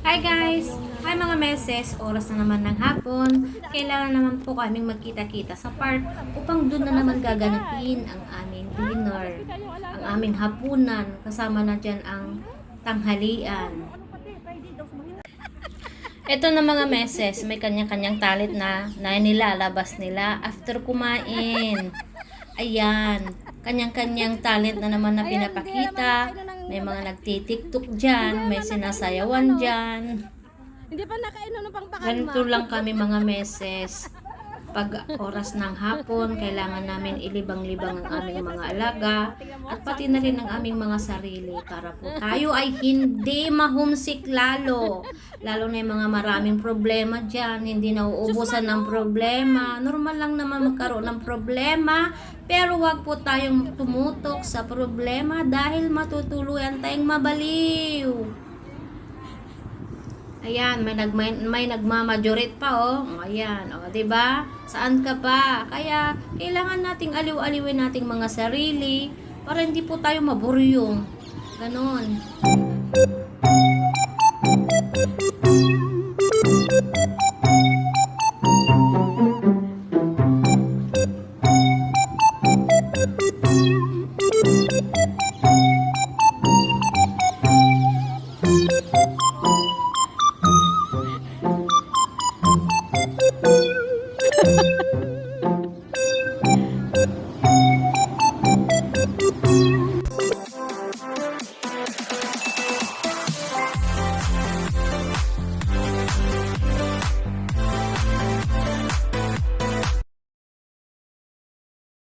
Hi guys! Hi mga meses! Oras na naman ng hapon. Kailangan naman po kaming magkita-kita sa park upang doon na naman gaganapin ang aming dinner, ang aming hapunan, kasama na dyan ang tanghalian. Ito na mga meses, may kanya-kanyang talent na nilalabas nila after kumain. Ayan, kanyang-kanyang talent na naman na pinapakita. May mga nagtitiktok dyan, may sinasayawan dyan. Hindi pa nakainom ng pangpakalma. Ganito lang kami mga meses. Pag oras ng hapon, kailangan namin ilibang-libang ang aming mga alaga at pati na rin ang aming mga sarili para po tayo ay hindi ma-homesick lalo. Lalo na yung mga maraming problema dyan, hindi nauubusan ng problema. Normal lang naman magkaroon ng problema, pero wag po tayong tumutok sa problema dahil matutuluyan tayong mabaliw. Ayan, may nagmamajorit pa oh. Ayan, oh, 'di ba? Saan ka pa? Kaya kailangan nating aliw-aliwin nating mga sarili para hindi po tayo maburyong. Ganon.